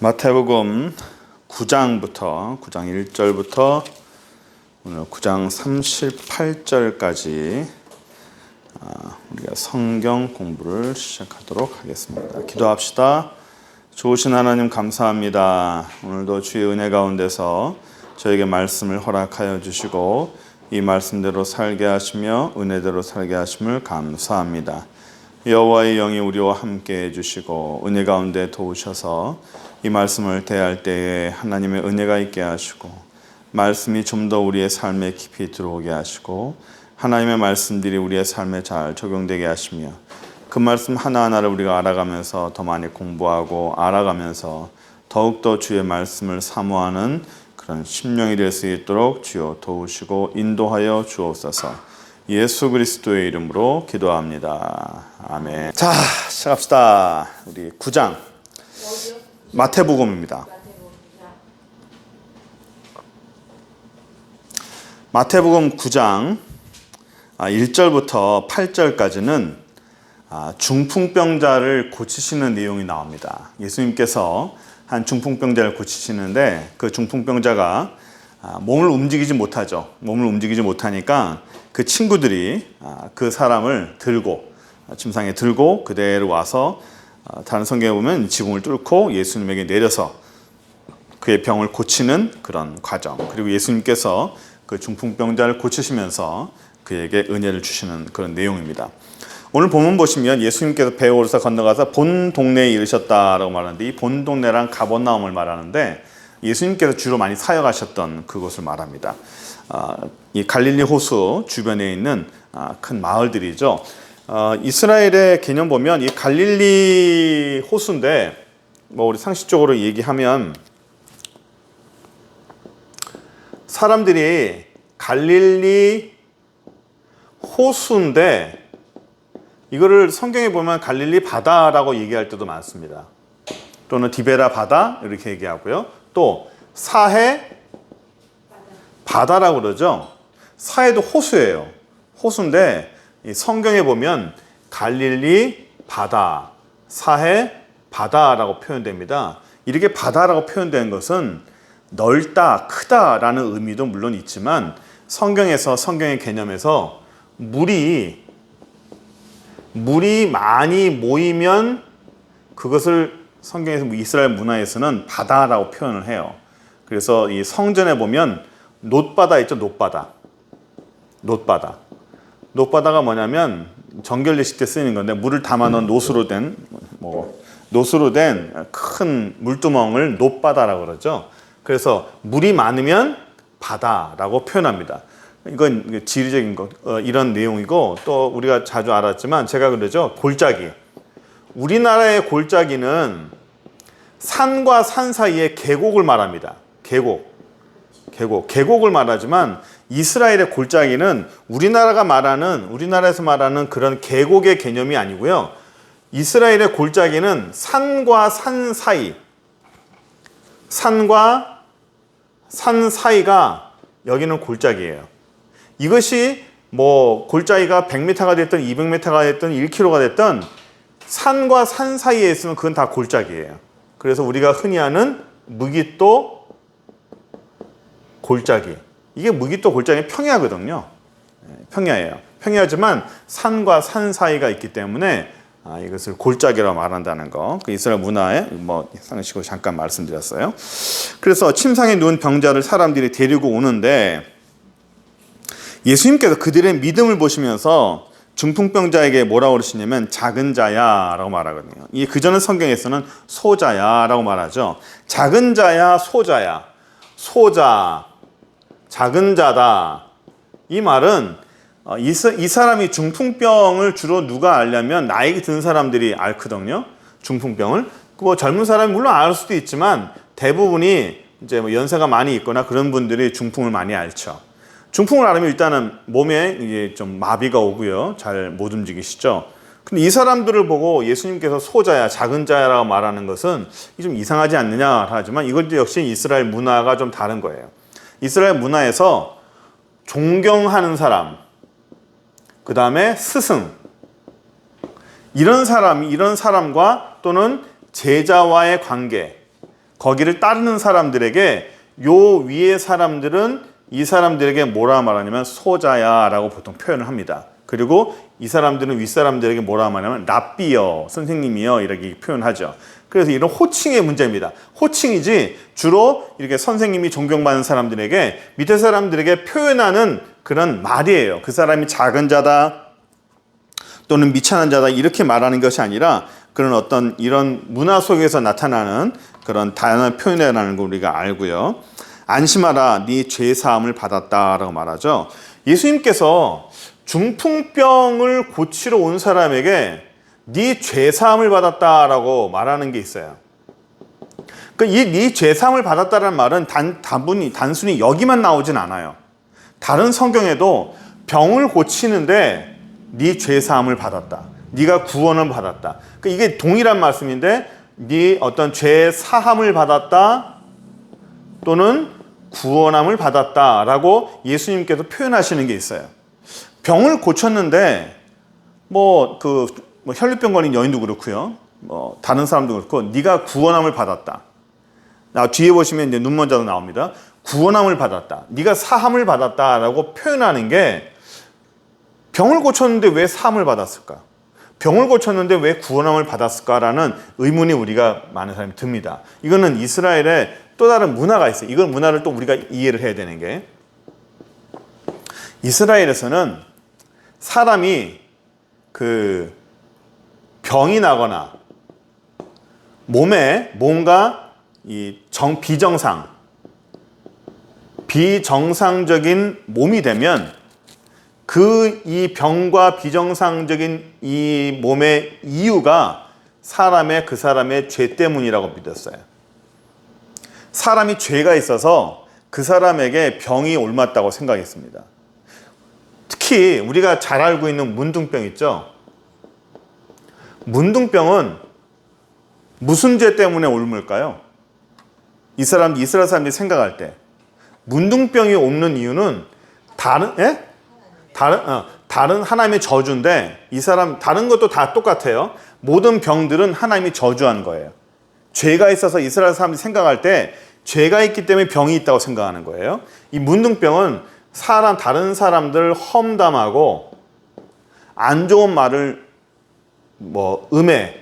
마태복음 9장 1절부터 오늘 9장 38절까지 우리가 성경 공부를 시작하도록 하겠습니다. 기도합시다. 좋으신 하나님 감사합니다. 오늘도 주의 은혜 가운데서 저에게 말씀을 허락하여 주시고 이 말씀대로 살게 하시며 은혜대로 살게 하심을 감사합니다. 여호와의 영이 우리와 함께 해주시고 은혜 가운데 도우셔서 이 말씀을 대할 때에 하나님의 은혜가 있게 하시고 말씀이 좀 더 우리의 삶에 깊이 들어오게 하시고 하나님의 말씀들이 우리의 삶에 잘 적용되게 하시며 그 말씀 하나하나를 우리가 알아가면서 더 많이 공부하고 알아가면서 더욱더 주의 말씀을 사모하는 그런 심령이 될 수 있도록 주여 도우시고 인도하여 주옵소서. 예수 그리스도의 이름으로 기도합니다. 아멘. 자, 시작합시다. 우리 9장 마태복음입니다. 마태복음 9장 1절부터 8절까지는 중풍병자를 고치시는 내용이 나옵니다. 예수님께서 한 중풍병자를 고치시는데 그 중풍병자가 몸을 움직이지 못하죠. 몸을 움직이지 못하니까 그 친구들이 그 사람을 들고 침상에 들고 그대로 와서 다른 성경에 보면 지붕을 뚫고 예수님에게 내려서 그의 병을 고치는 그런 과정, 그리고 예수님께서 그 중풍병자를 고치시면서 그에게 은혜를 주시는 그런 내용입니다. 오늘 본문 보시면 예수님께서 배 오르사 건너가서 본 동네에 이르셨다라고 말하는데 이 본 동네랑 가버나움을 말하는데 예수님께서 주로 많이 사역하셨던 그곳을 말합니다. 이 갈릴리 호수 주변에 있는 큰 마을들이죠. 이스라엘의 개념 보면 이 갈릴리 호수인데 우리 상식적으로 얘기하면 사람들이 갈릴리 호수인데 이거를 성경에 보면 갈릴리 바다라고 얘기할 때도 많습니다. 또는 디베라 바다 이렇게 얘기하고요. 또 사해 바다라고 그러죠. 사해도 호수예요. 호수인데 이 성경에 보면 갈릴리 바다, 사해 바다라고 표현됩니다. 이렇게 바다라고 표현된 것은 넓다, 크다라는 의미도 물론 있지만 성경의 개념에서 물이 많이 모이면 그것을 성경에서 이스라엘 문화에서는 바다라고 표현을 해요. 그래서 이 성전에 보면 놋바다 있죠, 놋바다가 뭐냐면 정결례식 때 쓰이는 건데 물을 담아놓은 놋으로 된 큰 물두멍을 놋바다라고 그러죠. 그래서 물이 많으면 바다라고 표현합니다. 이건 지리적인 이런 내용이고 또 우리가 자주 알았지만 제가 그러죠. 골짜기. 우리나라의 골짜기는 산과 산 사이에 계곡을 말합니다. 계곡을 말하지만 이스라엘의 골짜기는 우리나라에서 말하는 그런 계곡의 개념이 아니고요. 이스라엘의 골짜기는 산과 산 사이가 여기는 골짜기예요. 이것이 골짜기가 100m가 됐든 200m가 됐든 1km가 됐든 산과 산 사이에 있으면 그건 다 골짜기예요. 그래서 우리가 흔히 하는 무깃도 골짜기. 이게 무깃도 골짜기는 평야거든요. 평야예요. 평야지만 산과 산 사이가 있기 때문에 이것을 골짜기라고 말한다는 거. 그 이스라엘 문화의 상식으로 잠깐 말씀드렸어요. 그래서 침상에 누운 병자를 사람들이 데리고 오는데 예수님께서 그들의 믿음을 보시면서 중풍병자에게 뭐라고 그러시냐면 작은 자야 라고 말하거든요. 이 그전의 성경에서는 소자야 라고 말하죠. 작은 자야, 소자야. 소자, 작은 자다. 이 말은 이 사람이 중풍병을 주로 누가 알냐면 나이 든 사람들이 앓거든요. 중풍병을. 젊은 사람이 물론 알 수도 있지만 대부분이 이제 연세가 많이 있거나 그런 분들이 중풍을 많이 앓죠. 중풍을 앓으면 일단은 몸에 이게 좀 마비가 오고요. 잘 못 움직이시죠. 근데 이 사람들을 보고 예수님께서 소자야, 작은 자야라고 말하는 것은 좀 이상하지 않느냐 하지만 이것도 역시 이스라엘 문화가 좀 다른 거예요. 이스라엘 문화에서 존경하는 사람, 그 다음에 스승, 이런 사람과 또는 제자와의 관계, 거기를 따르는 사람들에게 요 위의 사람들은 이 사람들에게 뭐라 말하냐면 소자야 라고 보통 표현을 합니다. 그리고 이 사람들은 윗사람들에게 뭐라 말하냐면 랍비여, 선생님이여 이렇게 표현하죠. 그래서 이런 호칭의 문제입니다. 호칭이지 주로 이렇게 선생님이 존경받는 사람들에게 밑에 사람들에게 표현하는 그런 말이에요. 그 사람이 작은 자다 또는 미천한 자다 이렇게 말하는 것이 아니라 그런 어떤 이런 문화 속에서 나타나는 그런 다양한 표현이라는 걸 우리가 알고요. 안심하라 네 죄사함을 받았다라고 말하죠. 예수님께서 중풍병을 고치러 온 사람에게 네 죄사함을 받았다라고 말하는 게 있어요. 그러니까 이 네 죄사함을 받았다라는 말은 단순히 여기만 나오진 않아요. 다른 성경에도 병을 고치는데 네 죄사함을 받았다. 네가 구원을 받았다. 그러니까 이게 동일한 말씀인데 네 어떤 죄사함을 받았다 또는 구원함을 받았다라고 예수님께서 표현하시는 게 있어요. 병을 고쳤는데 혈류병 걸린 여인도 그렇고요. 다른 사람도 그렇고 네가 구원함을 받았다. 뒤에 보시면 이제 눈먼자도 나옵니다. 구원함을 받았다. 네가 사함을 받았다라고 표현하는 게 병을 고쳤는데 왜 사함을 받았을까? 병을 고쳤는데 왜 구원함을 받았을까라는 의문이 우리가 많은 사람이 듭니다. 이거는 이스라엘의 또 다른 문화가 있어요. 이건 문화를 또 우리가 이해를 해야 되는 게 이스라엘에서는 사람이 그 병이 나거나 몸에 뭔가 비정상적인 몸이 되면 이 병과 비정상적인 이 몸의 이유가 그 사람의 죄 때문이라고 믿었어요. 사람이 죄가 있어서 그 사람에게 병이 옮았다고 생각했습니다. 특히 우리가 잘 알고 있는 문둥병 있죠? 문둥병은 무슨 죄 때문에 옮을까요? 이스라엘 사람들이 생각할 때 문둥병이 옮는 이유는 다른 하나님의 저주인데 다른 것도 다 똑같아요. 모든 병들은 하나님이 저주한 거예요. 죄가 있어서 이스라엘 사람들이 생각할 때 죄가 있기 때문에 병이 있다고 생각하는 거예요. 이 문둥병은 다른 사람들 험담하고 안 좋은 말을 음해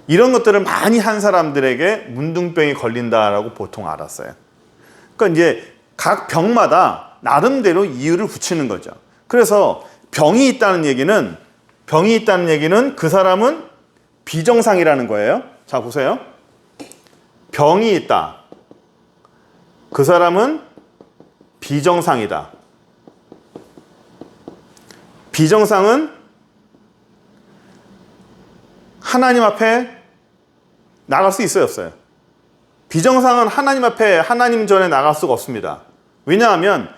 이런 것들을 많이 한 사람들에게 문둥병이 걸린다라고 보통 알았어요. 그러니까 이제 각 병마다 나름대로 이유를 붙이는 거죠. 그래서 병이 있다는 얘기는 그 사람은 비정상이라는 거예요. 자, 보세요. 병이 있다. 그 사람은 비정상이다. 비정상은 하나님 앞에 나갈 수 있어요, 없어요? 비정상은 하나님 전에 나갈 수가 없습니다. 왜냐하면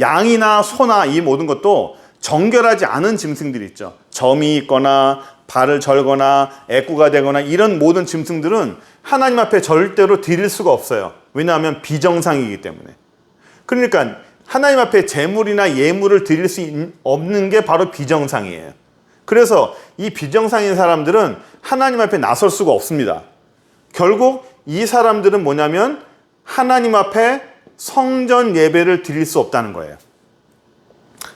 양이나 소나 이 모든 것도 정결하지 않은 짐승들이 있죠. 점이 있거나 발을 절거나 애꾸가 되거나 이런 모든 짐승들은 하나님 앞에 절대로 드릴 수가 없어요. 왜냐하면 비정상이기 때문에. 그러니까 하나님 앞에 제물이나 예물을 드릴 수 없는 게 바로 비정상이에요. 그래서 이 비정상인 사람들은 하나님 앞에 나설 수가 없습니다. 결국 이 사람들은 뭐냐면 하나님 앞에 성전 예배를 드릴 수 없다는 거예요.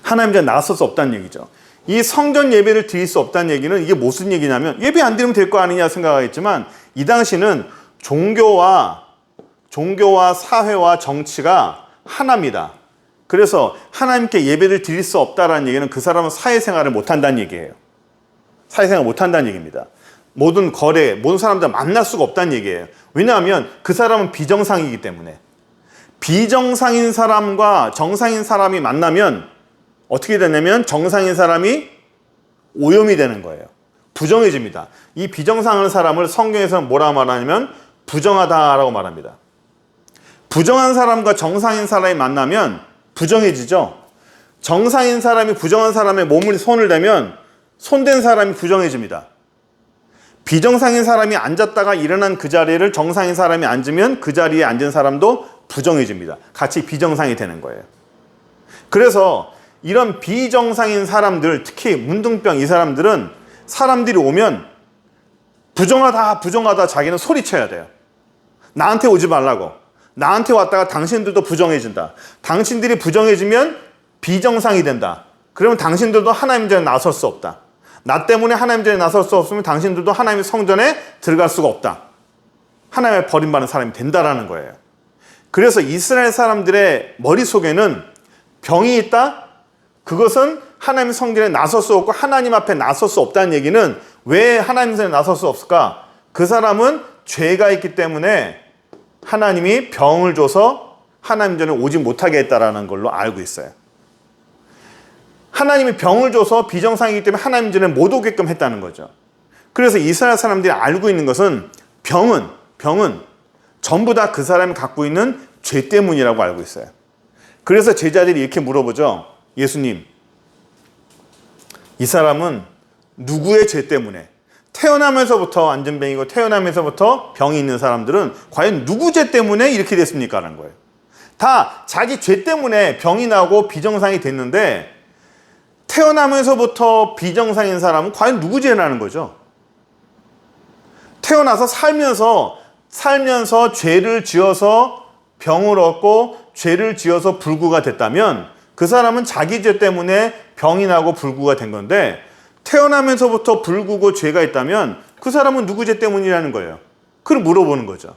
하나님 앞에 나설 수 없다는 얘기죠. 이 성전 예배를 드릴 수 없다는 얘기는 이게 무슨 얘기냐면 예배 안 드리면 될 거 아니냐 생각하겠지만 이 당시는 종교와 사회와 정치가 하나입니다. 그래서 하나님께 예배를 드릴 수 없다는 얘기는 그 사람은 사회생활을 못한다는 얘기예요. 사회생활을 못한다는 얘기입니다. 모든 사람들 만날 수가 없다는 얘기예요. 왜냐하면 그 사람은 비정상이기 때문에. 비정상인 사람과 정상인 사람이 만나면 어떻게 되냐면 정상인 사람이 오염이 되는 거예요. 부정해집니다. 이 비정상한 사람을 성경에서는 뭐라 말하냐면 부정하다라고 말합니다. 부정한 사람과 정상인 사람이 만나면 부정해지죠. 정상인 사람이 부정한 사람의 손을 대면 손댄 사람이 부정해집니다. 비정상인 사람이 앉았다가 일어난 그 자리를 정상인 사람이 앉으면 그 자리에 앉은 사람도 부정해집니다. 같이 비정상이 되는 거예요. 그래서 이런 비정상인 사람들, 특히 문둥병 이 사람들은 사람들이 오면 부정하다 자기는 소리쳐야 돼요. 나한테 오지 말라고. 나한테 왔다가 당신들도 부정해진다. 당신들이 부정해지면 비정상이 된다. 그러면 당신들도 하나님 전에 나설 수 없다. 나 때문에 하나님 전에 나설 수 없으면 당신들도 하나님의 성전에 들어갈 수가 없다. 하나님의 버림받는 사람이 된다라는 거예요. 그래서 이스라엘 사람들의 머릿속에는 병이 있다? 그것은 하나님의 성전에 나설 수 없고 하나님 앞에 나설 수 없다는 얘기는 왜 하나님 전에 나설 수 없을까? 그 사람은 죄가 있기 때문에 하나님이 병을 줘서 하나님 전에 오지 못하게 했다라는 걸로 알고 있어요. 하나님이 병을 줘서 비정상이기 때문에 하나님 전에 못 오게끔 했다는 거죠. 그래서 이스라엘 사람들이 알고 있는 것은 병은 전부 다 그 사람이 갖고 있는 죄 때문이라고 알고 있어요. 그래서 제자들이 이렇게 물어보죠. 예수님, 이 사람은 누구의 죄 때문에, 태어나면서부터 안전병이고 태어나면서부터 병이 있는 사람들은 과연 누구 죄 때문에 이렇게 됐습니까? 라는 거예요. 다 자기 죄 때문에 병이 나고 비정상이 됐는데 태어나면서부터 비정상인 사람은 과연 누구 죄라는 거죠? 태어나서 살면서 죄를 지어서 병을 얻고 죄를 지어서 불구가 됐다면 그 사람은 자기 죄 때문에 병이 나고 불구가 된 건데 태어나면서부터 불구고 죄가 있다면 그 사람은 누구 죄 때문이라는 거예요. 그걸 물어보는 거죠.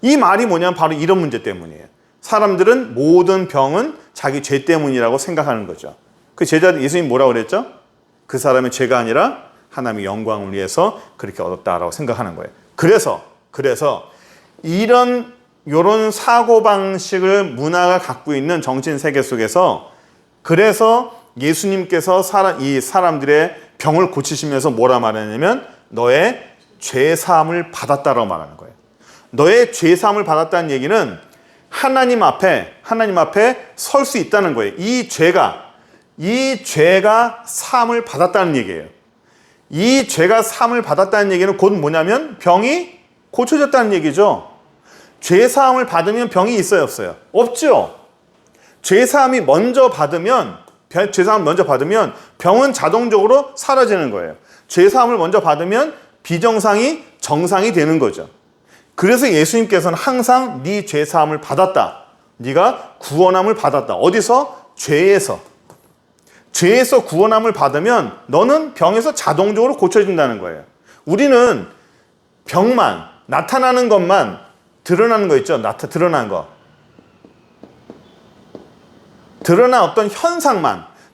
이 말이 뭐냐면 바로 이런 문제 때문이에요. 사람들은 모든 병은 자기 죄 때문이라고 생각하는 거죠. 그 제자들 예수님 뭐라고 그랬죠? 그 사람의 죄가 아니라 하나님의 영광을 위해서 그렇게 얻었다라고 생각하는 거예요. 그래서 이런 사고방식을 문화가 갖고 있는 정신 세계 속에서 그래서 예수님께서 이 사람들의 병을 고치시면서 뭐라 말하냐면 너의 죄사함을 받았다라고 말하는 거예요. 너의 죄사함을 받았다는 얘기는 하나님 앞에 설 수 있다는 거예요. 이 죄가 사함을 받았다는 얘기예요. 이 죄가 사함을 받았다는 얘기는 곧 뭐냐면 병이 고쳐졌다는 얘기죠. 죄사함을 받으면 병이 있어요, 없어요? 없죠. 죄사함을 먼저 받으면 병은 자동적으로 사라지는 거예요. 죄사함을 먼저 받으면 비정상이 정상이 되는 거죠. 그래서 예수님께서는 항상 네 죄사함을 받았다. 네가 구원함을 받았다. 어디서? 죄에서 구원함을 받으면 너는 병에서 자동적으로 고쳐진다는 거예요. 우리는 병만, 나타나는 것만, 드러나는 거 있죠? 드러난 거. 드러난 어떤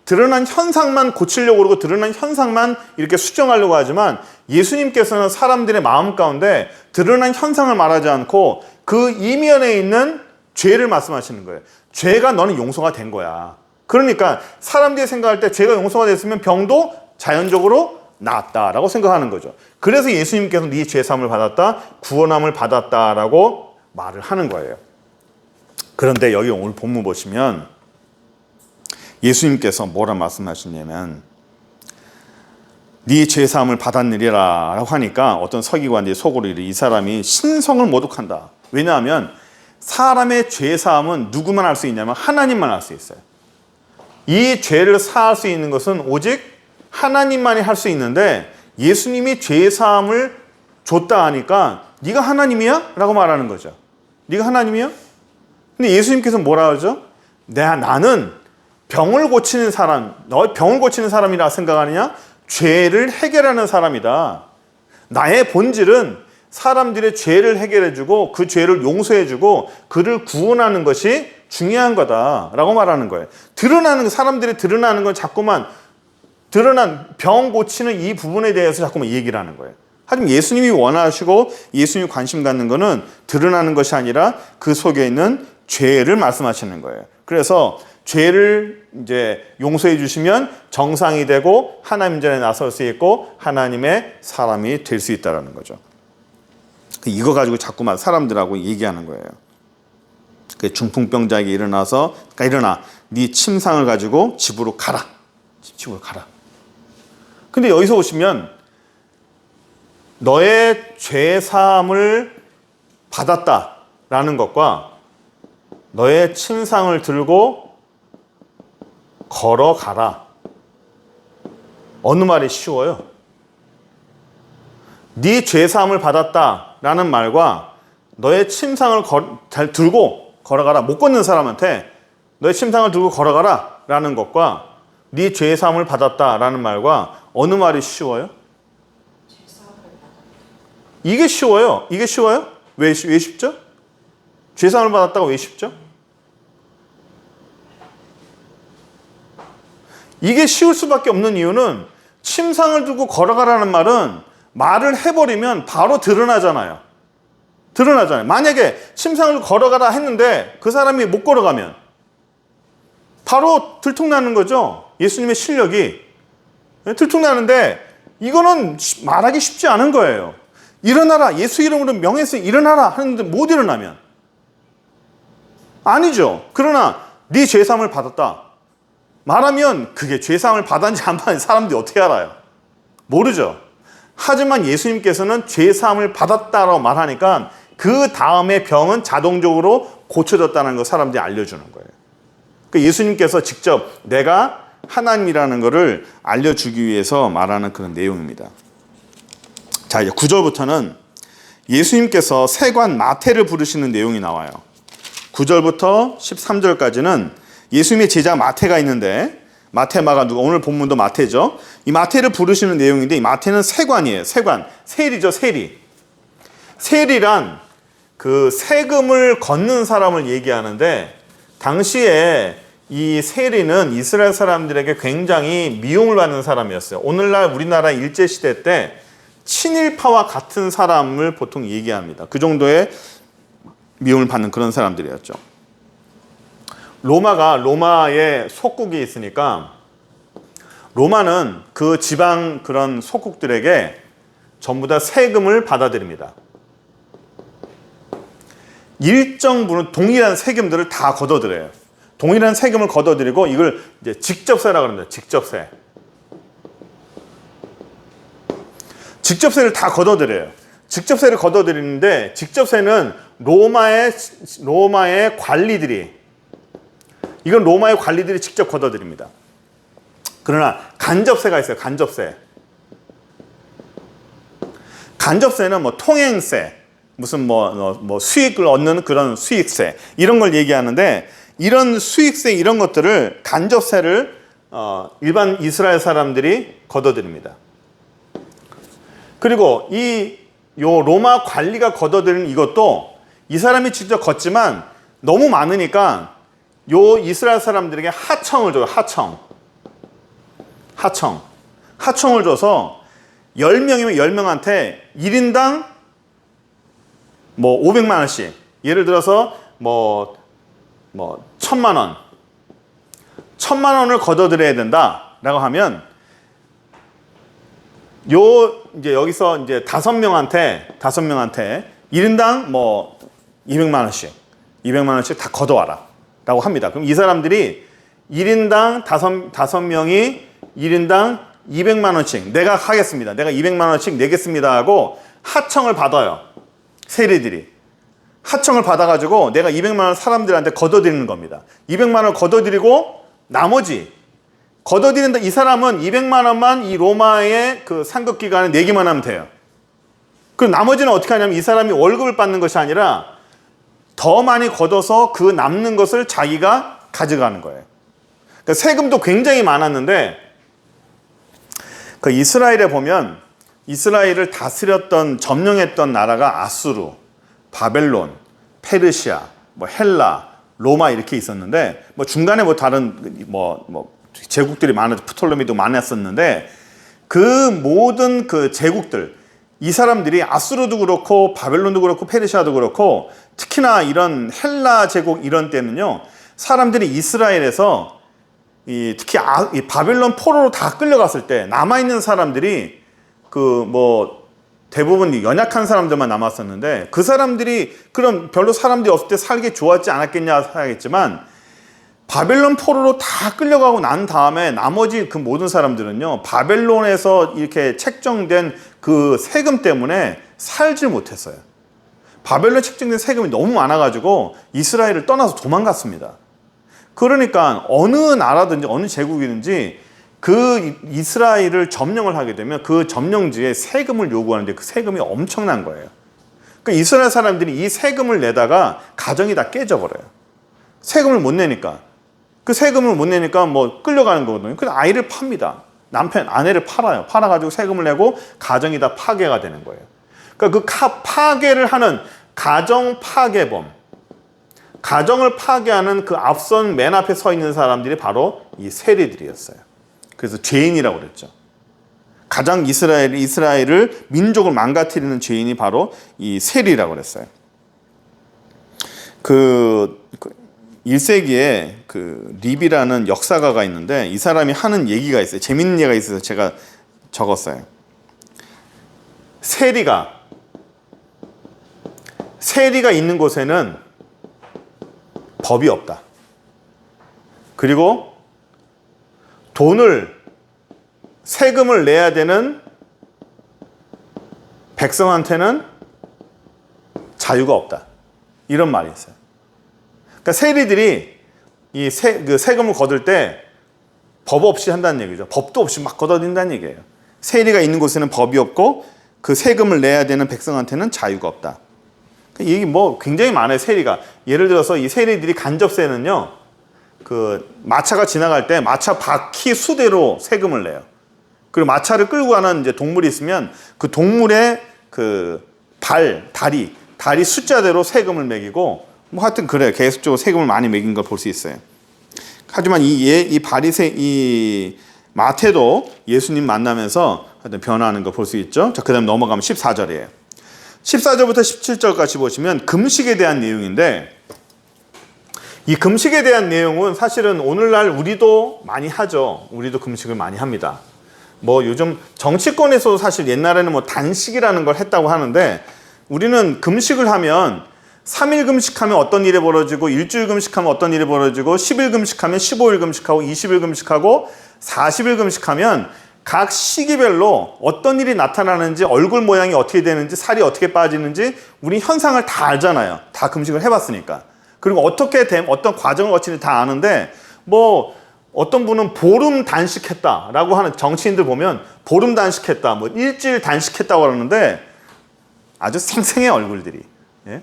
드러난 현상만 고치려고 그러고 드러난 현상만 이렇게 수정하려고 하지만 예수님께서는 사람들의 마음 가운데 드러난 현상을 말하지 않고 그 이면에 있는 죄를 말씀하시는 거예요. 죄가 너는 용서가 된 거야. 그러니까 사람들이 생각할 때 죄가 용서가 됐으면 병도 자연적으로 나았다라고 생각하는 거죠. 그래서 예수님께서 네 죄사함을 받았다, 구원함을 받았다라고 말을 하는 거예요. 그런데 여기 오늘 본문 보시면 예수님께서 뭐라 말씀하시냐면 네 죄사함을 받았느리라 라고 하니까 어떤 서기관들이 속으로 이 사람이 신성을 모독한다. 왜냐하면 사람의 죄사함은 누구만 할 수 있냐면 하나님만 할 수 있어요. 이 죄를 사할 수 있는 것은 오직 하나님만이 할 수 있는데 예수님이 죄사함을 줬다 하니까 네가 하나님이야? 라고 말하는 거죠. 네가 하나님이야? 근데 예수님께서 뭐라 하죠? 나는 병을 고치는 사람, 너 병을 고치는 사람이라 생각하느냐? 죄를 해결하는 사람이다. 나의 본질은 사람들의 죄를 해결해주고 그 죄를 용서해주고 그를 구원하는 것이 중요한 거다라고 말하는 거예요. 사람들이 드러나는 건 자꾸만 드러난 병 고치는 이 부분에 대해서 자꾸만 얘기를 하는 거예요. 하지만 예수님이 원하시고 예수님이 관심 갖는 거는 드러나는 것이 아니라 그 속에 있는 죄를 말씀하시는 거예요. 그래서 죄를 이제 용서해 주시면 정상이 되고 하나님 전에 나설 수 있고 하나님의 사람이 될 수 있다는 거죠. 이거 가지고 자꾸만 사람들하고 얘기하는 거예요. 중풍병자에게 일어나서 일어나 네 침상을 가지고 집으로 가라. 근데 여기서 보시면 너의 죄사함을 받았다라는 것과 너의 침상을 들고 걸어가라. 어느 말이 쉬워요? 네 죄사함을 받았다라는 말과 너의 침상을 잘 들고 걸어가라. 못 걷는 사람한테 너의 침상을 들고 걸어가라 라는 것과 네 죄사함을 받았다라는 말과 어느 말이 쉬워요? 이게 쉬워요. 이게 쉬워요? 왜 쉽죠? 죄사함을 받았다가 왜 쉽죠? 이게 쉬울 수밖에 없는 이유는 침상을 두고 걸어가라는 말은 말을 해버리면 바로 드러나잖아요. 만약에 침상을 걸어가라 했는데 그 사람이 못 걸어가면 바로 들통나는 거죠. 예수님의 실력이 들통나는데 이거는 말하기 쉽지 않은 거예요. 일어나라, 예수 이름으로 명해서 일어나라 하는데 못 일어나면 아니죠. 그러나 네 죄사함을 받았다 말하면 그게 죄사함을 받았는지 안 받았는지 사람들이 어떻게 알아요? 모르죠. 하지만 예수님께서는 죄사함을 받았다라고 말하니까 그 다음에 병은 자동적으로 고쳐졌다는 걸 사람들이 알려주는 거예요. 그러니까 예수님께서 직접 내가 하나님이라는 것을 알려주기 위해서 말하는 그런 내용입니다. 자, 이제 9절부터는 예수님께서 세관 마태를 부르시는 내용이 나와요. 9절부터 13절까지는 예수님의 제자 마태가 있는데 마태, 마가, 누가 오늘 본문도 마태죠. 이 마태를 부르시는 내용인데 이 마태는 세관이에요. 세리죠, 세리. 세리란 그 세금을 걷는 사람을 얘기하는데 당시에 이 세리는 이스라엘 사람들에게 굉장히 미움을 받는 사람이었어요. 오늘날 우리나라 일제시대 때 친일파와 같은 사람을 보통 얘기합니다. 그 정도의 미움을 받는 그런 사람들이었죠. 로마의 속국이 있으니까 로마는 그 지방 그런 속국들에게 전부 다 세금을 받아들입니다. 일정 부분 동일한 세금들을 다 걷어들여요. 동일한 세금을 걷어들이고 이걸 이제 직접세라고 합니다. 직접세. 직접세를 다 걷어들여요. 직접세를 걷어들이는데 직접세는 로마의 관리들이 이건 로마의 관리들이 직접 걷어들입니다. 그러나 간접세가 있어요. 간접세는 뭐 통행세, 무슨 뭐 수익을 얻는 그런 수익세 이런 걸 얘기하는데 이런 수익세 이런 것들을 간접세를 일반 이스라엘 사람들이 걷어들입니다. 그리고 요 로마 관리가 걷어들이는 이것도 이 사람이 직접 걷지만 너무 많으니까 요 이스라엘 사람들에게 하청을 줘요. 하청을 줘서 10명이면 10명한테 1인당 뭐 500만 원씩 예를 들어서 뭐 1000만 원 1000만 원을 걷어들여야 된다라고 하면 이제 여기서 이제 5명한테 1인당 뭐 200만 원씩 다 걷어와라 라고 합니다. 그럼 이 사람들이 1인당 5명이 1인당 200만 원씩 내가 하겠습니다. 내가 200만 원씩 내겠습니다 하고 하청을 받아요. 세리들이. 하청을 받아가지고 내가 200만 원 사람들한테 걷어들이는 겁니다. 200만 원을 걷어들이고 나머지 걷어들인다. 이 사람은 200만 원만 이 로마의 그 상급 기관에 내기만 하면 돼요. 그럼 나머지는 어떻게 하냐면 이 사람이 월급을 받는 것이 아니라 더 많이 걷어서 그 남는 것을 자기가 가져가는 거예요. 그러니까 세금도 굉장히 많았는데 그 이스라엘에 보면 이스라엘을 다스렸던 점령했던 나라가 아수르, 바벨론, 페르시아, 뭐 헬라, 로마 이렇게 있었는데 뭐 중간에 뭐 다른 제국들이 많았죠. 프톨레미도 많았었는데 그 모든 그 제국들 이 사람들이 아수르도 그렇고 바벨론도 그렇고 페르시아도 그렇고 특히나 이런 헬라 제국 이런 때는요 사람들이 이스라엘에서 특히 이 바벨론 포로로 다 끌려갔을 때 남아있는 사람들이 대부분 연약한 사람들만 남았었는데 그 사람들이 그럼 별로 사람들이 없을 때 살기 좋았지 않았겠냐 하겠지만 바벨론 포로로 다 끌려가고 난 다음에 나머지 그 모든 사람들은요 바벨론에서 이렇게 책정된 그 세금 때문에 살질 못했어요. 바벨론 책정된 세금이 너무 많아가지고 이스라엘을 떠나서 도망갔습니다. 그러니까 어느 나라든지 어느 제국이든지 그 이스라엘을 점령을 하게 되면 그 점령지에 세금을 요구하는데 그 세금이 엄청난 거예요. 그러니까 이스라엘 사람들이 이 세금을 내다가 가정이 다 깨져버려요. 세금을 못 내니까. 그 세금을 못 내니까 뭐 끌려가는 거거든요. 그래서 아이를 팝니다. 남편, 아내를 팔아요. 팔아가지고 세금을 내고 가정이 다 파괴가 되는 거예요. 그러니까 그 파괴를 하는 가정 파괴범, 가정을 파괴하는 그 앞선 맨 앞에 서 있는 사람들이 바로 이 세리들이었어요. 그래서 죄인이라고 그랬죠. 가장 이스라엘을 민족을 망가뜨리는 죄인이 바로 이 세리라고 그랬어요. 그 1세기에 그 립이라는 역사가가 있는데 이 사람이 하는 얘기가 있어요. 재밌는 얘기가 있어서 제가 적었어요. 세리가 있는 곳에는 법이 없다. 그리고 세금을 내야 되는 백성한테는 자유가 없다. 이런 말이 있어요. 그러니까 세리들이 이 세금을 거둘 때 법 없이 한다는 얘기죠. 법도 없이 막 걷어들인다는 얘기예요. 세리가 있는 곳에는 법이 없고 그 세금을 내야 되는 백성한테는 자유가 없다. 그러니까 이게 뭐 굉장히 많아요. 세리가. 예를 들어서 이 세리들이 간접세는요. 그 마차가 지나갈 때 마차 바퀴 수대로 세금을 내요. 그리고 마차를 끌고 가는 이제 동물이 있으면 그 동물의 그 다리 숫자대로 세금을 매기고 뭐 하여튼 그래요. 계속적으로 세금을 많이 매긴 걸 볼 수 있어요. 하지만 이 마태도 예수님 만나면서 하여튼 변화하는 걸 볼 수 있죠. 자, 그다음 넘어가면 14절이에요. 14절부터 17절까지 보시면 금식에 대한 내용인데 이 금식에 대한 내용은 사실은 오늘날 우리도 많이 하죠. 우리도 금식을 많이 합니다. 뭐 요즘 정치권에서도 사실 옛날에는 뭐 단식이라는 걸 했다고 하는데 우리는 금식을 하면 3일 금식하면 어떤 일이 벌어지고 일주일 금식하면 어떤 일이 벌어지고 10일 금식하면 15일 금식하고 20일 금식하고 40일 금식하면 각 시기별로 어떤 일이 나타나는지 얼굴 모양이 어떻게 되는지 살이 어떻게 빠지는지 우리 현상을 다 알잖아요. 다 금식을 해봤으니까. 그리고 어떻게 어떤 과정을 거치는지 다 아는데 뭐 어떤 분은 보름 단식했다라고 하는 정치인들 보면 보름 단식했다, 뭐 일주일 단식했다고 그러는데 아주 생생해 얼굴들이. 예?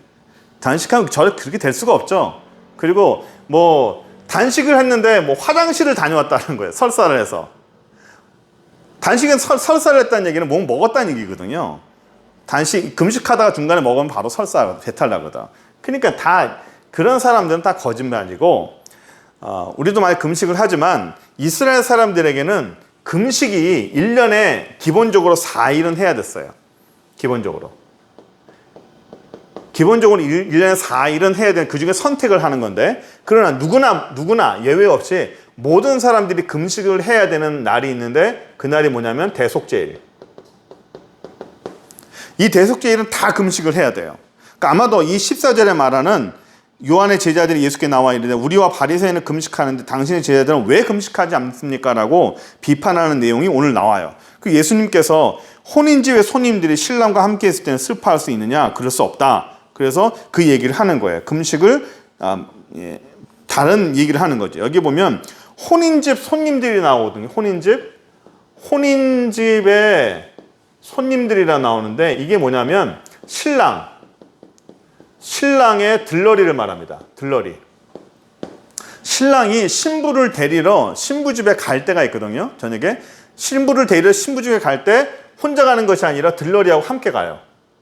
단식하면 그렇게 될 수가 없죠. 그리고 뭐 단식을 했는데 뭐 화장실을 다녀왔다는 거예요. 설사를 해서. 단식은 설사를 했다는 얘기는 뭐 먹었다는 얘기거든요. 금식하다가 중간에 먹으면 바로 배탈 나거든. 그러니까 다 그런 사람들은 다 거짓말이고 우리도 많이 금식을 하지만 이스라엘 사람들에게는 금식이 1년에 기본적으로 4일은 해야 됐어요. 기본적으로 1년에 4일은 해야 되는, 그 중에 선택을 하는 건데, 그러나 누구나 예외 없이 모든 사람들이 금식을 해야 되는 날이 있는데 그 날이 뭐냐면 대속죄일. 이 대속죄일은 다 금식을 해야 돼요. 그러니까 아마도 이 14절에 말하는 요한의 제자들이 예수께 나와 이르되 우리와 바리새인은 금식하는데 당신의 제자들은 왜 금식하지 않습니까? 라고 비판하는 내용이 오늘 나와요. 그 예수님께서 혼인집의 손님들이 신랑과 함께 있을 때는 슬퍼할 수 있느냐? 그럴 수 없다. 그래서 그 얘기를 하는 거예요. 금식을 다른 얘기를 하는 거죠. 여기 보면 혼인집 손님들이 나오거든요. 혼인집에 손님들이라 나오는데 이게 뭐냐면 신랑의 들러리를 말합니다. 들러리. 신랑이 신부를 데리러 신부집에 갈 때가 있거든요. 저녁에 신부를 데리러 신부집에 갈 때 혼자 가는 것이 아니라 들러리하고 함께 가요.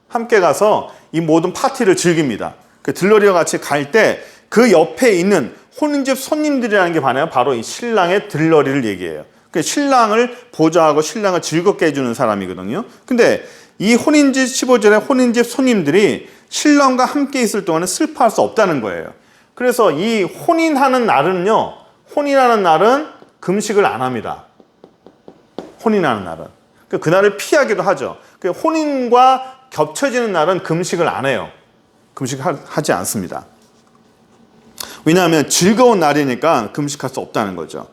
함께 가서 이 모든 파티를 즐깁니다. 그 들러리와 같이 갈 때 그 옆에 있는 혼인집 손님들이라는 게 바로 이 신랑의 들러리를 얘기해요. 그 신랑을 보좌하고 신랑을 즐겁게 해주는 사람이거든요. 근데 이 15절에 혼인집 손님들이 신랑과 함께 있을 동안은 슬퍼할 수 없다는 거예요. 그래서 이 혼인하는 날은 금식을 안 합니다. 혼인하는 날은. 그날을 피하기도 하죠. 혼인과 겹쳐지는 날은 금식을 안 해요. 금식하지 않습니다. 왜냐하면 즐거운 날이니까 금식할 수 없다는 거죠.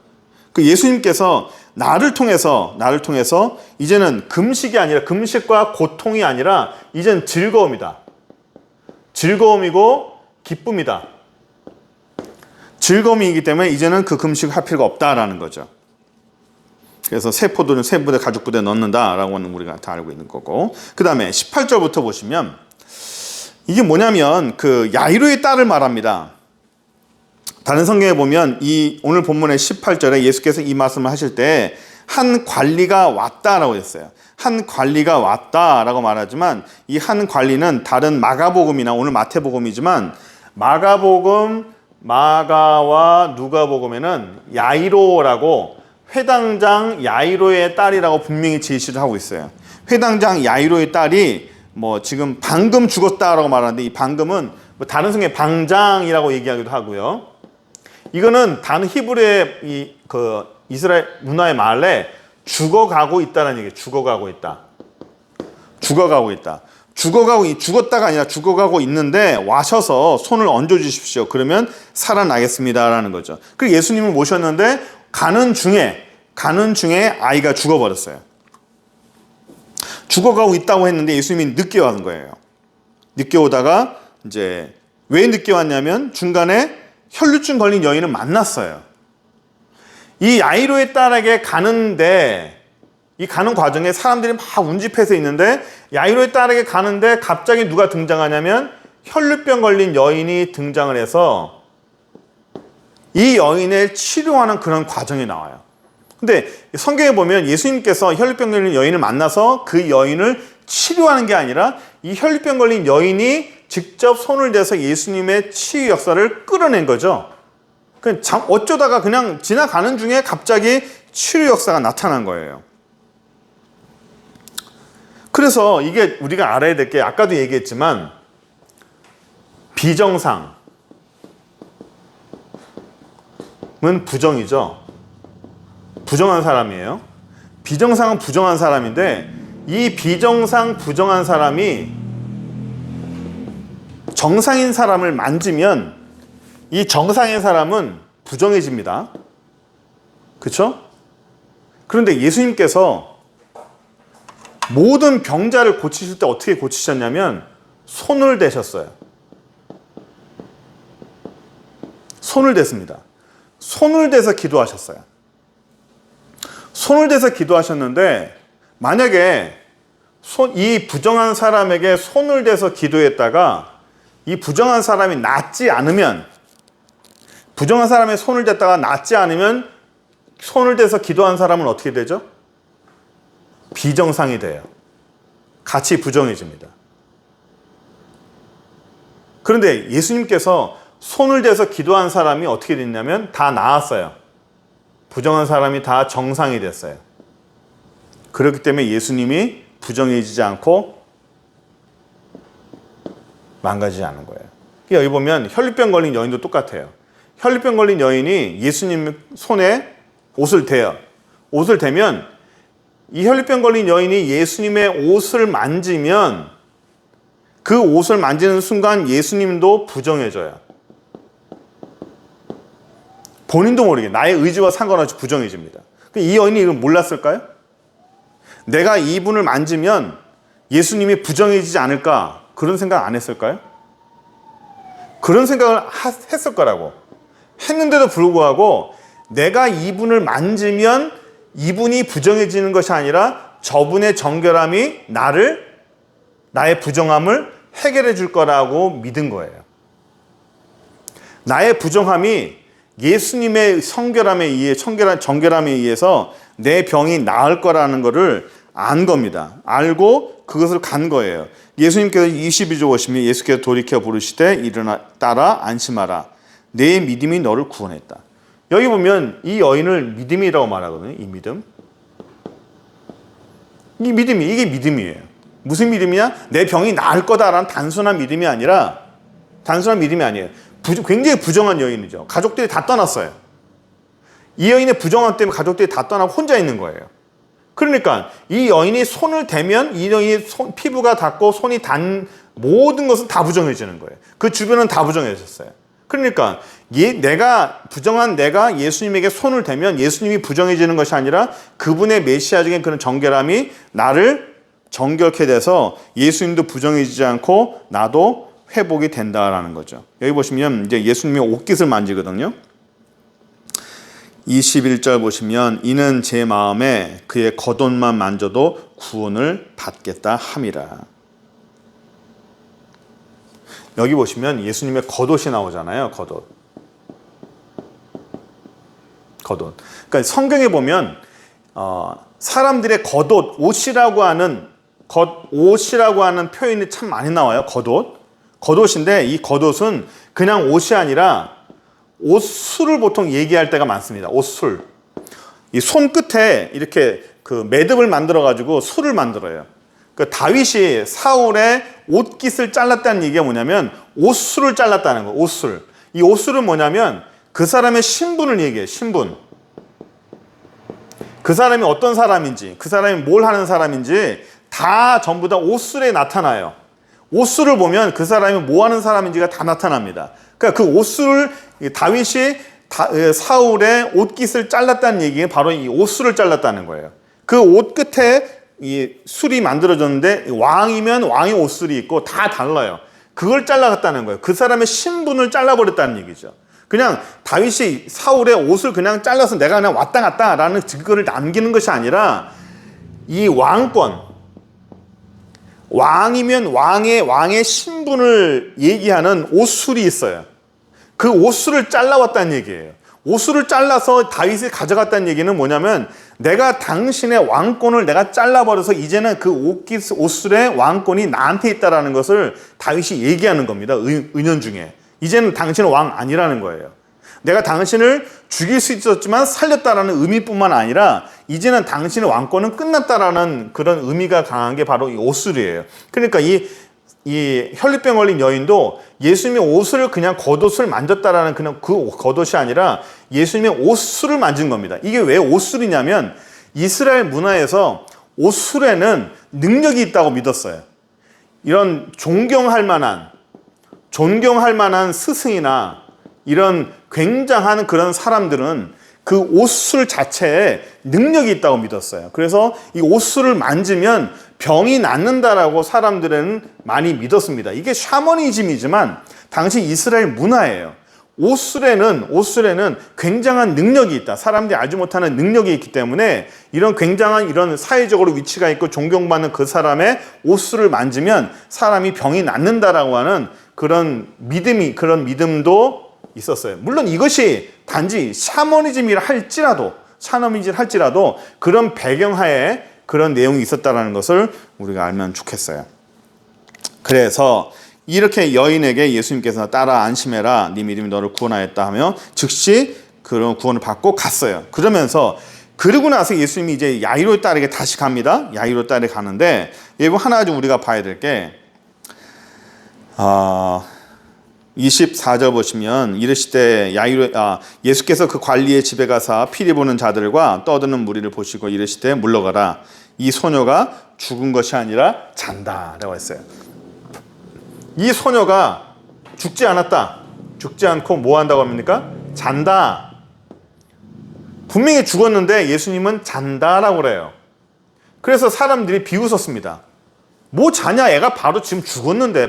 예수님께서 나를 통해서 이제는 금식과 고통이 아니라 이제는 즐거움이다. 즐거움이고 기쁨이다. 즐거움이기 때문에 이제는 그 금식을 할 필요가 없다라는 거죠. 그래서 새 포도는 새 부대 가죽 부대에 넣는다라고는 우리가 다 알고 있는 거고. 그 다음에 18절부터 보시면 이게 뭐냐면 그 야이로의 딸을 말합니다. 다른 성경에 보면 이 오늘 본문의 18절에 예수께서 이 말씀을 하실 때 한 관리가 왔다라고 했어요. 한 관리가 왔다라고 말하지만 이 한 관리는 다른 마가복음이나 오늘 마태복음이지만 마가복음, 마가와 누가복음에는 야이로라고 회당장 야이로의 딸이라고 분명히 제시를 하고 있어요. 회당장 야이로의 딸이 뭐 지금 방금 죽었다라고 말하는데 이 방금은 뭐 다른 성경에 방장이라고 얘기하기도 하고요. 이거는 다른 히브리의 그 이스라엘 문화의 말에 죽어가고 있다는 얘기예요. 죽어가고 있다. 죽어가고 있다. 죽었다가 아니라 죽어가고 있는데 와셔서 손을 얹어 주십시오. 그러면 살아나겠습니다라는 거죠. 그리고 예수님을 모셨는데 가는 중에 아이가 죽어버렸어요. 죽어가고 있다고 했는데 예수님이 늦게 왔는 거예요. 늦게 오다가 이제 왜 늦게 왔냐면 중간에 혈루증 걸린 여인을 만났어요. 이 야이로의 딸에게 가는데 이 가는 과정에 사람들이 막 운집해서 있는데 야이로의 딸에게 가는데 갑자기 누가 등장하냐면 혈루병 걸린 여인이 등장을 해서 이 여인을 치료하는 그런 과정이 나와요. 근데 성경에 보면 예수님께서 혈루병 걸린 여인을 만나서 그 여인을 치료하는 게 아니라 이 혈루병 걸린 여인이 직접 손을 대서 예수님의 치유 역사를 끌어낸 거죠. 어쩌다가 그냥 지나가는 중에 갑자기 치유 역사가 나타난 거예요. 그래서 이게 우리가 알아야 될 게 아까도 얘기했지만 비정상은 부정이죠. 부정한 사람이에요. 비정상은 부정한 사람인데 이 비정상 부정한 사람이 정상인 사람을 만지면 이 정상인 사람은 부정해집니다. 그렇죠? 그런데 예수님께서 모든 병자를 고치실 때 어떻게 고치셨냐면 손을 대셨어요. 손을 댔습니다. 손을 대서 기도하셨어요. 손을 대서 기도하셨는데 만약에 이 부정한 사람에게 손을 대서 기도했다가 이 부정한 사람이 낫지 않으면 부정한 사람의 손을 댔다가 낫지 않으면 손을 대서 기도한 사람은 어떻게 되죠? 비정상이 돼요. 같이 부정해집니다. 그런데 예수님께서 손을 대서 기도한 사람이 어떻게 됐냐면 다 나았어요. 부정한 사람이 다 정상이 됐어요. 그렇기 때문에 예수님이 부정해지지 않고 망가지지 않은 거예요. 여기 보면 혈루병 걸린 여인도 똑같아요. 혈루병 걸린 여인이 예수님 손에 옷을 대요. 옷을 대면 이 혈루병 걸린 여인이 예수님의 옷을 만지면 그 옷을 만지는 순간 예수님도 부정해져요. 본인도 모르게 나의 의지와 상관없이 부정해집니다. 이 여인이 이걸 몰랐을까요? 내가 이분을 만지면 예수님이 부정해지지 않을까 그런 생각 안 했을까요? 그런 생각을 했을 거라고. 했는데도 불구하고 내가 이분을 만지면 이분이 부정해지는 것이 아니라 저분의 정결함이 나의 부정함을 해결해 줄 거라고 믿은 거예요. 나의 부정함이 예수님의 정결함에 의해서 내 병이 나을 거라는 것을 안 겁니다. 알고 그것을 간 거예요. 예수님께서 22절 보시면 예수께서 돌이켜 부르시되 일어나 따라 안심하라. 내 믿음이 너를 구원했다. 여기 보면 이 여인을 믿음이라고 말하거든요. 이 믿음. 이게 믿음이에요. 무슨 믿음이냐? 내 병이 나을 거다라는 단순한 믿음이 아니에요. 굉장히 부정한 여인이죠. 가족들이 다 떠났어요. 이 여인의 부정함 때문에 가족들이 다 떠나고 혼자 있는 거예요. 그러니까 이 여인이 손을 대면 이 여인이 피부가 닿고 손이 닿는 모든 것은 다 부정해지는 거예요. 그 주변은 다 부정해졌어요. 그러니까 내가 예수님에게 손을 대면 예수님이 부정해지는 것이 아니라 그분의 메시아적인 그런 정결함이 나를 정결케 돼서 예수님도 부정해지지 않고 나도 회복이 된다라는 거죠. 여기 보시면 이제 예수님이 옷깃을 만지거든요. 21절 보시면 이는 제 마음에 그의 겉옷만 만져도 구원을 받겠다 함이라. 여기 보시면 예수님의 겉옷이 나오잖아요. 겉옷. 그러니까 성경에 보면 사람들의 겉옷, 옷이라고 하는 표현이 참 많이 나와요. 겉옷인데 이 겉옷은 그냥 옷이 아니라 옷술을 보통 얘기할 때가 많습니다. 옷술. 이 손끝에 이렇게 그 매듭을 만들어 가지고 술을 만들어요. 그 다윗이 사울의 옷깃을 잘랐다는 얘기가 뭐냐면 옷술을 잘랐다는 거예요. 옷술. 이 옷술은 뭐냐면 그 사람의 신분을 얘기해요. 신분. 그 사람이 어떤 사람인지, 그 사람이 뭘 하는 사람인지 다 전부 다 옷술에 나타나요. 옷술을 보면 그 사람이 뭐 하는 사람인지가 다 나타납니다. 그러니까 그 옷술을 다윗이 사울의 옷깃을 잘랐다는 얘기가 바로 이 옷술을 잘랐다는 거예요. 그 옷 끝에 이 술이 만들어졌는데 왕이면 왕의 옷술이 있고 다 달라요. 그걸 잘라갔다는 거예요. 그 사람의 신분을 잘라버렸다는 얘기죠. 그냥 다윗이 사울의 옷을 그냥 잘라서 내가 그냥 왔다 갔다라는 증거를 남기는 것이 아니라 이 왕권, 왕이면 왕의 신분을 얘기하는 옷술이 있어요. 그 옷술을 잘라왔다는 얘기예요. 옷술을 잘라서 다윗이 가져갔다는 얘기는 뭐냐면 내가 당신의 왕권을 내가 잘라버려서 이제는 그 옷술의 왕권이 나한테 있다는 것을 다윗이 얘기하는 겁니다. 은연중에. 이제는 당신은 왕 아니라는 거예요. 내가 당신을 죽일 수 있었지만 살렸다라는 의미뿐만 아니라 이제는 당신의 왕권은 끝났다라는 그런 의미가 강한 게 바로 이 옷술이에요. 그러니까 이 혈류병 걸린 여인도 예수님의 옷을 그냥 겉옷을 만졌다라는 그냥 그 겉옷이 아니라 예수님의 옷술을 만진 겁니다. 이게 왜 옷술이냐면 이스라엘 문화에서 옷술에는 능력이 있다고 믿었어요. 이런 존경할 만한 스승이나 이런 굉장한 그런 사람들은 그 옷술 자체에 능력이 있다고 믿었어요. 그래서 이 옷술을 만지면 병이 낫는다라고 사람들은 많이 믿었습니다. 이게 샤머니즘이지만 당시 이스라엘 문화예요. 옷술에는 굉장한 능력이 있다. 사람들이 알지 못하는 능력이 있기 때문에 이런 굉장한 이런 사회적으로 위치가 있고 존경받는 그 사람의 옷술을 만지면 사람이 병이 낫는다라고 하는 그런 믿음도 있었어요. 물론 이것이 단지 샤머니즘이라 할지라도 그런 배경하에 그런 내용이 있었다는 것을 우리가 알면 좋겠어요. 그래서 이렇게 여인에게 예수님께서 따라 안심해라 네 믿음이 너를 구원하였다 하며 즉시 그런 구원을 받고 갔어요. 그러고 나서 예수님이 이제 야이로의 딸에게 다시 갑니다. 야이로 딸에게 가는데 여기 하나 좀 우리가 봐야 될 게 24절 보시면 이르시되 예수께서 그 관리의 집에 가사 피리 보는 자들과 떠드는 무리를 보시고 이르시되 물러가라 이 소녀가 죽은 것이 아니라 잔다라고 했어요. 이 소녀가 죽지 않았다. 죽지 않고 뭐 한다고 합니까? 잔다. 분명히 죽었는데 예수님은 잔다라고 그래요. 그래서 사람들이 비웃었습니다. 뭐 자냐? 애가 바로 지금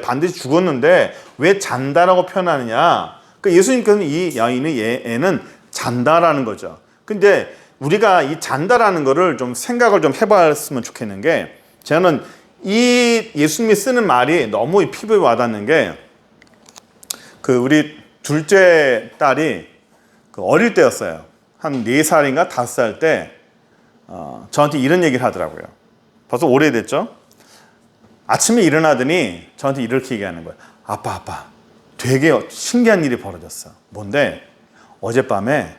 반드시 죽었는데 왜 잔다라고 표현하느냐? 그러니까 예수님께서는 이 애는 잔다라는 거죠. 근데 우리가 이 잔다라는 거를 좀 생각을 좀 해봤으면 좋겠는 게 저는 이 예수님이 쓰는 말이 너무 피부에 와닿는 게 우리 둘째 딸이 어릴 때였어요. 한 4살인가 5살 때 저한테 이런 얘기를 하더라고요. 벌써 오래됐죠? 아침에 일어나더니 저한테 이렇게 얘기하는 거예요. 아빠 되게 신기한 일이 벌어졌어. 뭔데? 어젯밤에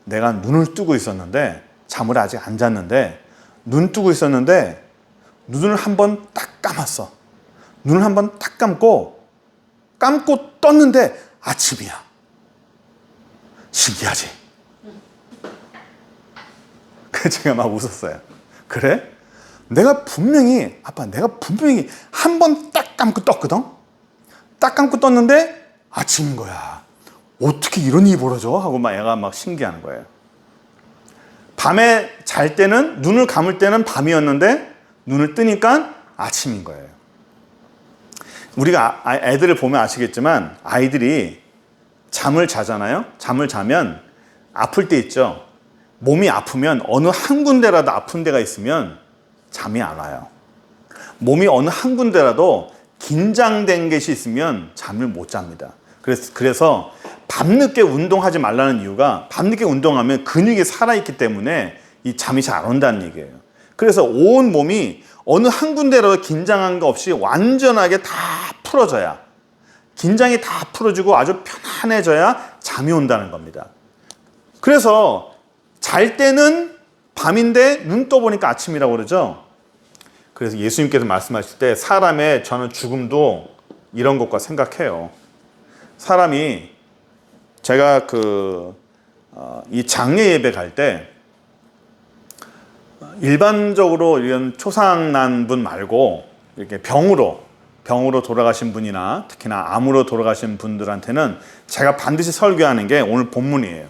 내가 눈을 뜨고 있었는데 잠을 아직 안 잤는데 눈 뜨고 있었는데 눈을 한번 딱 감았어. 눈을 한번 딱 감고 떴는데 아침이야. 신기하지? 그래서 제가 막 웃었어요. 그래? 내가 분명히 한 번 딱 감고 떴거든? 딱 감고 떴는데 아침인 거야. 어떻게 이런 일이 벌어져? 하고 애가 막 신기하는 거예요. 밤에 잘 때는, 눈을 감을 때는 밤이었는데 눈을 뜨니까 아침인 거예요. 우리가 애들을 보면 아시겠지만 아이들이 잠을 자잖아요. 잠을 자면 아플 때 있죠. 몸이 아프면 어느 한 군데라도 아픈 데가 있으면 잠이 안 와요. 몸이 어느 한 군데라도 긴장된 것이 있으면 잠을 못 잡니다. 그래서 밤늦게 운동하지 말라는 이유가 밤늦게 운동하면 근육이 살아있기 때문에 이 잠이 잘 안 온다는 얘기예요. 그래서 온 몸이 어느 한 군데라도 긴장한 거 없이 완전하게 다 풀어져야, 긴장이 다 풀어지고 아주 편안해져야 잠이 온다는 겁니다. 그래서 잘 때는 밤인데 눈 떠보니까 아침이라고 그러죠. 그래서 예수님께서 말씀하실 때 사람의 저는 죽음도 이런 것과 생각해요. 사람이 제가 이 장례 예배 갈 때 일반적으로 이런 초상난 분 말고 이렇게 병으로 돌아가신 분이나 특히나 암으로 돌아가신 분들한테는 제가 반드시 설교하는 게 오늘 본문이에요.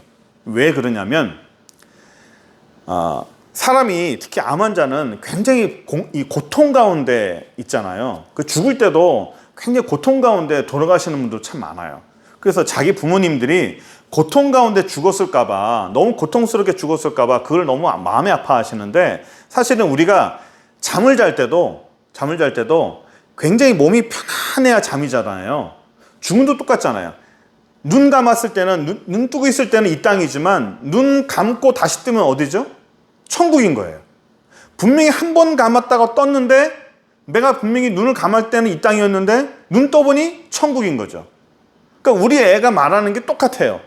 왜 그러냐면 사람이 특히 암 환자는 굉장히 이 고통 가운데 있잖아요. 그 죽을 때도 굉장히 고통 가운데 돌아가시는 분도 참 많아요. 그래서 자기 부모님들이 고통 가운데 죽었을까봐, 너무 고통스럽게 죽었을까봐 그걸 너무 마음이 아파하시는데, 사실은 우리가 잠을 잘 때도 굉장히 몸이 편안해야 잠이 자잖아요. 죽음도 똑같잖아요. 눈 감았을 때는, 눈 뜨고 있을 때는 이 땅이지만 눈 감고 다시 뜨면 어디죠? 천국인 거예요. 분명히 한 번 감았다가 떴는데, 내가 분명히 눈을 감을 때는 이 땅이었는데 눈 떠보니 천국인 거죠. 그러니까 우리 애가 말하는 게 똑같아요.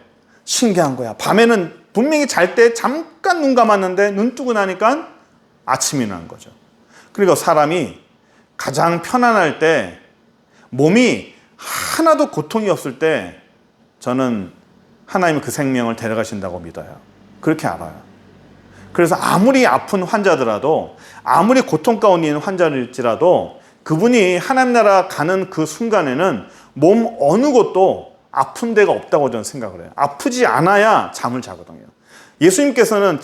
신기한 거야. 밤에는 분명히 잘 때 잠깐 눈 감았는데 눈 뜨고 나니까 아침이 난 거죠. 그리고 사람이 가장 편안할 때, 몸이 하나도 고통이 없을 때 저는 하나님은 그 생명을 데려가신다고 믿어요. 그렇게 알아요. 그래서 아무리 아픈 환자더라도, 아무리 고통 가운데 있는 환자일지라도 그분이 하나님 나라 가는 그 순간에는 몸 어느 곳도 아픈 데가 없다고 저는 생각을 해요. 아프지 않아야 잠을 자거든요. 예수님께서는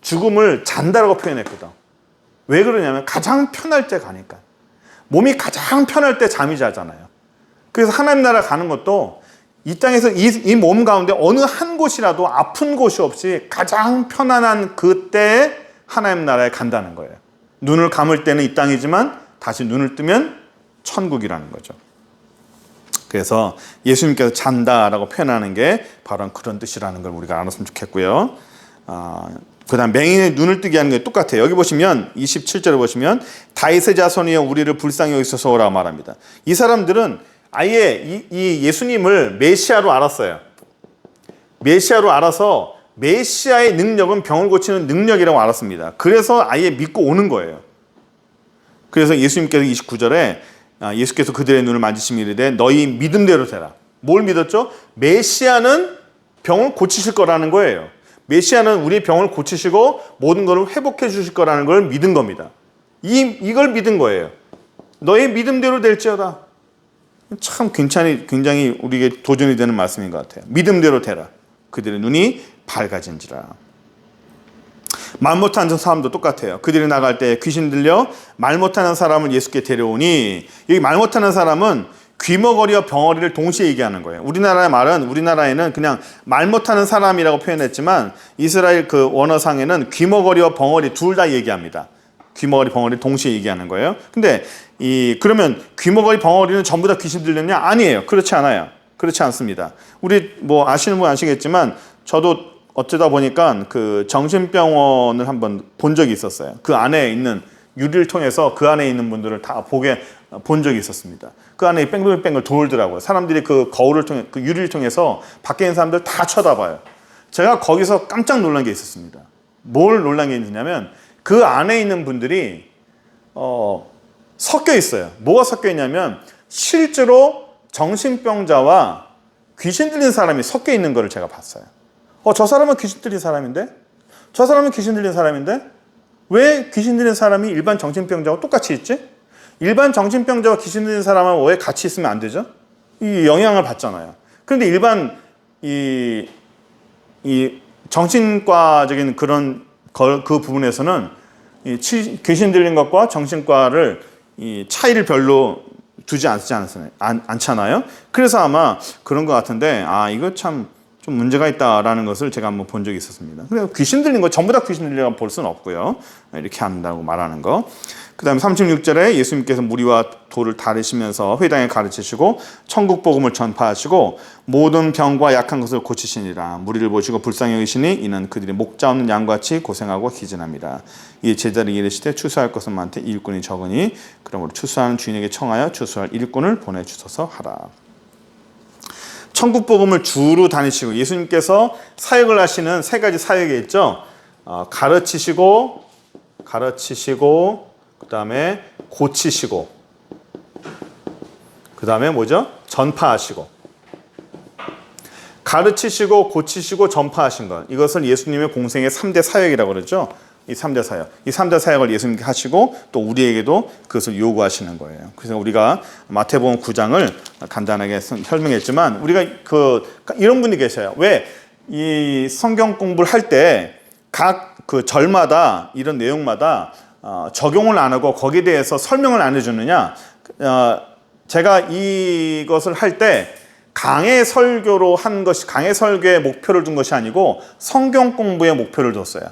죽음을 잔다라고 표현했거든. 왜 그러냐면 가장 편할 때 가니까. 몸이 가장 편할 때 잠이 자잖아요. 그래서 하나님 나라 가는 것도 이 땅에서 이 몸 가운데 어느 한 곳이라도 아픈 곳이 없이 가장 편안한 그때에 하나님 나라에 간다는 거예요. 눈을 감을 때는 이 땅이지만 다시 눈을 뜨면 천국이라는 거죠. 그래서 예수님께서 잔다라고 표현하는 게 바로 그런 뜻이라는 걸 우리가 알았으면 좋겠고요. 그 다음 맹인의 눈을 뜨게 하는 게 똑같아요. 여기 보시면 27절에 보시면 다윗의 자손이여 우리를 불쌍히 여기소서 오라 말합니다. 이 사람들은 아예 이 예수님을 메시아로 알았어요. 메시아로 알아서 메시아의 능력은 병을 고치는 능력이라고 알았습니다. 그래서 아예 믿고 오는 거예요. 그래서 예수님께서 29절에 예수께서 그들의 눈을 만지시며 이르되 너희 믿음대로 되라. 뭘 믿었죠? 메시아는 병을 고치실 거라는 거예요. 메시아는 우리 병을 고치시고 모든 것을 회복해 주실 거라는 걸 믿은 겁니다. 이걸 믿은 거예요. 너희 믿음대로 될지어다. 참 굉장히 우리에게 도전이 되는 말씀인 것 같아요. 믿음대로 되라. 그들의 눈이 밝아진지라. 말 못하는 사람도 똑같아요. 그들이 나갈 때 귀신 들려 말 못하는 사람을 예수께 데려오니, 여기 말 못하는 사람은 귀머거리와 병어리를 동시에 얘기하는 거예요. 우리나라에는 그냥 말 못하는 사람이라고 표현했지만 이스라엘 그 원어상에는 귀머거리와 벙어리 둘 다 얘기합니다. 귀머거리, 벙어리 동시에 얘기하는 거예요. 근데 그러면 귀머거리, 벙어리는 전부 다 귀신 들렸냐? 아니에요. 그렇지 않아요. 그렇지 않습니다. 우리 아시는 분 아시겠지만 저도 어쩌다 보니까 그 정신병원을 한번 본 적이 있었어요. 그 안에 있는 유리를 통해서 그 안에 있는 분들을 다 본 적이 있었습니다. 그 안에 뺑글뺑글 돌더라고요. 사람들이 그 거울을 통해, 그 유리를 통해서 밖에 있는 사람들 다 쳐다봐요. 제가 거기서 깜짝 놀란 게 있었습니다. 뭘 놀란 게 있냐면 그 안에 있는 분들이 섞여 있어요. 뭐가 섞여 있냐면 실제로 정신병자와 귀신 들린 사람이 섞여 있는 거를 제가 봤어요. 저 사람은 귀신 들린 사람인데? 저 사람은 귀신 들린 사람인데? 왜 귀신 들린 사람이 일반 정신병자와 똑같이 있지? 일반 정신병자와 귀신 들린 사람은 왜 같이 있으면 안 되죠? 이 영향을 받잖아요. 그런데 일반 이 정신과적인 그런 그 부분에서는 귀신 들린 것과 정신과를 차이를 별로 두지 않잖아요. 그래서 아마 그런 것 같은데, 이거 참 좀 문제가 있다라는 것을 제가 한번 본 적이 있었습니다. 그래서 귀신 들린 거 전부 다 귀신 들리라고 볼 수는 없고요. 이렇게 한다고 말하는 거. 그 다음에 36절에 예수님께서 무리와 돌을 다루시면서 회당에 가르치시고 천국 복음을 전파하시고 모든 병과 약한 것을 고치시니라. 무리를 보시고 불쌍히 여기시니 이는 그들이 목자 없는 양같이 고생하고 기진합니다. 이 제자를 이르시되 추수할 것은 많되 일꾼이 적으니 그러므로 추수하는 주인에게 청하여 추수할 일꾼을 보내주소서 하라. 천국 복음을 주로 다니시고 예수님께서 사역을 하시는 세 가지 사역이 있죠. 가르치시고 그 다음에 고치시고 그 다음에 뭐죠? 전파하시고. 가르치시고 고치시고 전파하신 것, 이것을 예수님의 공생의 3대 사역이라고 그러죠. 이 3대 사역, 이 3대 사역을 예수님께 하시고 또 우리에게도 그것을 요구하시는 거예요. 그래서 우리가 마태복음 9장을 간단하게 설명했지만 우리가 이런 분이 계셔요. 왜 이 성경 공부를 할 때 각 그 절마다 이런 내용마다 적용을 안 하고 거기에 대해서 설명을 안 해주느냐? 제가 이것을 할 때 강해 설교로 한 것이, 강해 설교에 목표를 둔 것이 아니고 성경 공부에 목표를 뒀어요.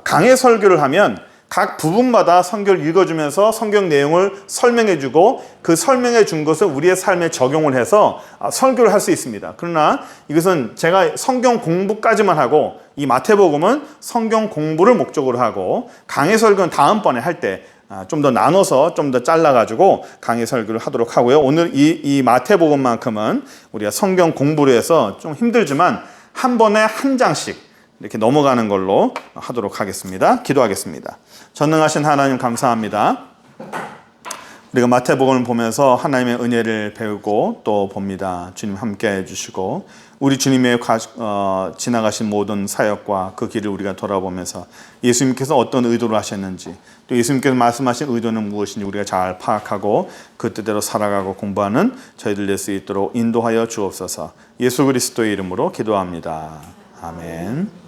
강해 설교를 하면 각 부분마다 성경을 읽어주면서 성경 내용을 설명해주고 그 설명해 준 것을 우리의 삶에 적용을 해서 설교를 할 수 있습니다. 그러나 이것은 제가 성경 공부까지만 하고 이 마태복음은 성경 공부를 목적으로 하고 강해 설교는 다음번에 할 때 좀 더 나눠서 좀 더 잘라가지고 강의 설교를 하도록 하고요. 오늘 이 마태복음만큼은 우리가 성경 공부를 해서 좀 힘들지만 한 번에 한 장씩 이렇게 넘어가는 걸로 하도록 하겠습니다. 기도하겠습니다. 전능하신 하나님 감사합니다. 우리가 마태복음을 보면서 하나님의 은혜를 배우고 또 봅니다. 주님 함께 해주시고 우리 주님의 지나가신 모든 사역과 그 길을 우리가 돌아보면서 예수님께서 어떤 의도로 하셨는지 또 예수님께서 말씀하신 의도는 무엇인지 우리가 잘 파악하고 그 뜻대로 살아가고 공부하는 저희들 될 수 있도록 인도하여 주옵소서. 예수 그리스도의 이름으로 기도합니다. 아멘.